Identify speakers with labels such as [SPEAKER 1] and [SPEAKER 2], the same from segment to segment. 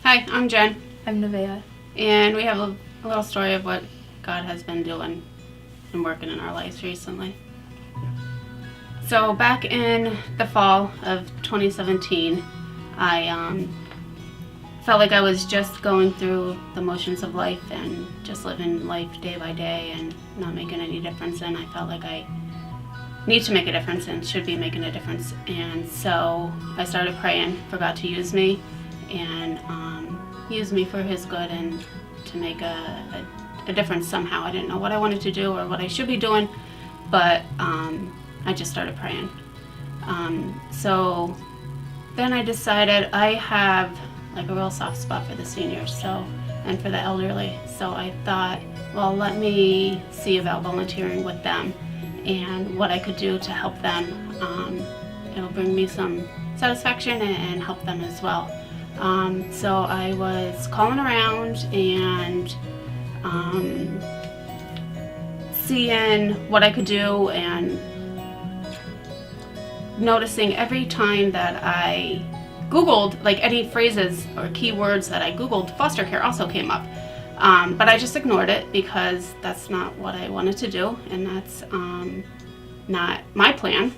[SPEAKER 1] Hi, I'm Jen,
[SPEAKER 2] I'm Nevaeh.
[SPEAKER 1] and we have a little story of what God has been doing and working in our lives recently. So back in the fall of 2017, I felt like I was just going through the motions of life and just living life day by day and not making any difference, and I felt like I need to make a difference and should be making a difference. And so I started praying for God to use me and use me for His good and to make a difference somehow. I didn't know what I wanted to do or what I should be doing, but I just started praying. So then I decided I have like a real soft spot for the seniors, and for the elderly. So I thought, well, let me see about volunteering with them and what I could do to help them. It'll bring me some satisfaction and help them as well. So I was calling around and seeing what I could do and noticing every time that I Googled, like any phrases or keywords that I Googled, foster care also came up. But I just ignored it because that's not what I wanted to do, and that's not my plan.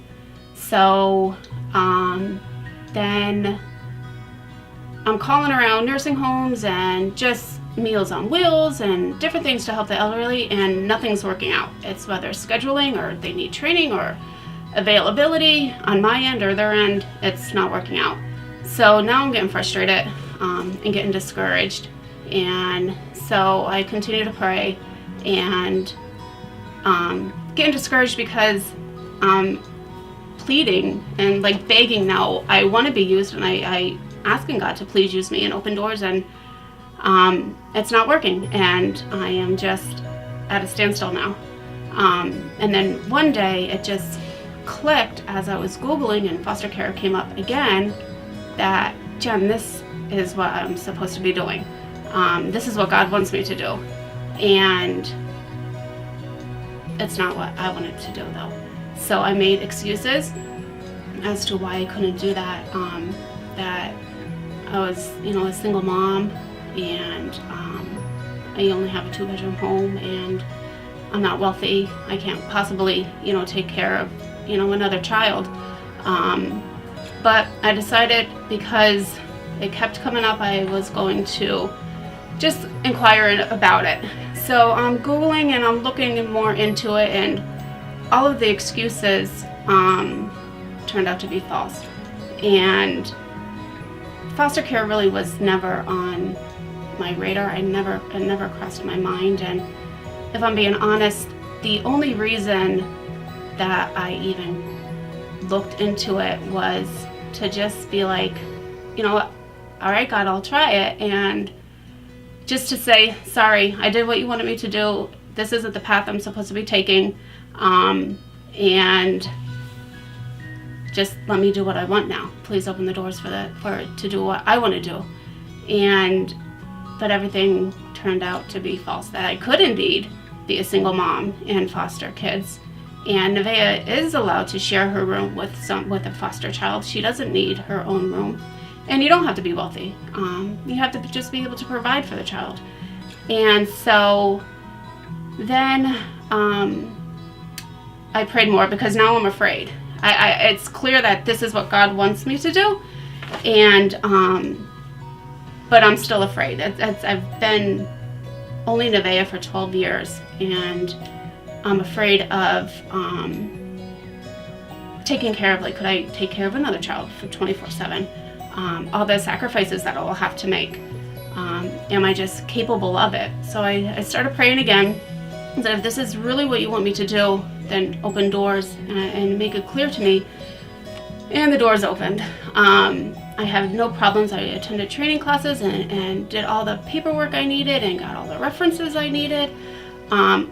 [SPEAKER 1] So then I'm calling around nursing homes and just Meals on Wheels and different things to help the elderly, and nothing's working out. It's whether scheduling or they need training or availability on my end or their end, it's not working out. So now I'm getting frustrated and getting discouraged. And so I continue to pray and getting discouraged because I'm pleading and like begging now. I want to be used, and I asking God to please use me and open doors, and it's not working, and I am just at a standstill now. And then one day it just clicked as I was Googling and foster care came up again that, Jen, this is what I'm supposed to be doing. This is what God wants me to do. And it's not what I wanted to do though. So I made excuses as to why I couldn't do that. That I was, a single mom, and I only have a 2-bedroom home, and I'm not wealthy. I can't possibly, take care of, another child. But I decided, because it kept coming up, I was going to just inquire about it. So I'm Googling and I'm looking more into it, and all of the excuses turned out to be false. And foster care really was never on my radar. It never crossed my mind. And if I'm being honest, the only reason that I even looked into it was to just be like, all right, God, I'll try it. And just to say, sorry, I did what you wanted me to do. This isn't the path I'm supposed to be taking. And just let me do what I want now. Please open the doors to do what I want to do. But everything turned out to be false, that I could indeed be a single mom and foster kids. And Nevaeh is allowed to share her room with a foster child. She doesn't need her own room. And you don't have to be wealthy. You have to just be able to provide for the child. And so then I prayed more, because now I'm afraid. It's clear that this is what God wants me to do, and but I'm still afraid. I've been only Nevaeh for 12 years, and I'm afraid of taking care of, could I take care of another child for 24/7? All the sacrifices that I'll have to make. Am I just capable of it? So I started praying again, that if this is really what you want me to do, then open doors and make it clear to me. And the doors opened. I have no problems. I attended training classes and did all the paperwork I needed and got all the references I needed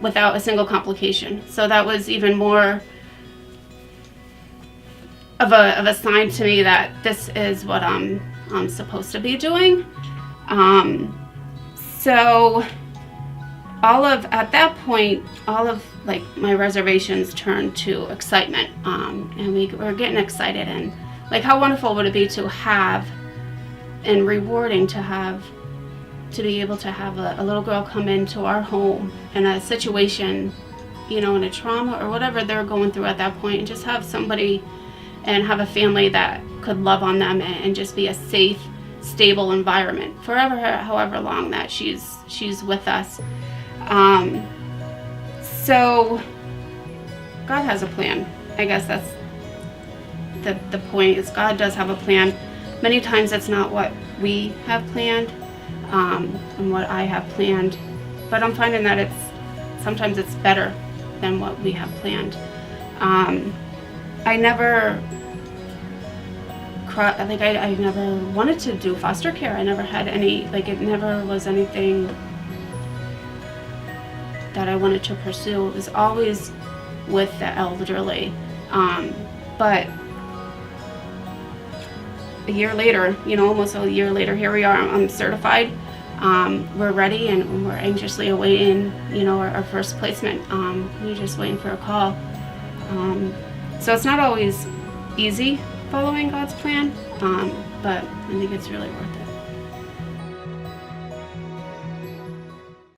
[SPEAKER 1] without a single complication. So that was even more of a sign to me that this is what I'm supposed to be doing. So at that point, all of my reservations turned to excitement, and we were getting excited, and how wonderful would it be to have and rewarding to be able to have a little girl come into our home in a situation, in a trauma or whatever they're going through at that point, and just have somebody and have a family that could love on them and just be a safe, stable environment forever, however long that she's with us. So God has a plan. I guess that's the point, is God does have a plan. Many times it's not what we have planned and what I have planned, but I'm finding that sometimes it's better than what we have planned. I never I never wanted to do foster care. I never had any, it never was anything that I wanted to pursue. It was always with the elderly. But a year later, almost a year later, here we are. I'm certified. We're ready, and we're anxiously awaiting, our first placement. We're just waiting for a call. So it's not always easy following God's plan, but I think it's really worth it.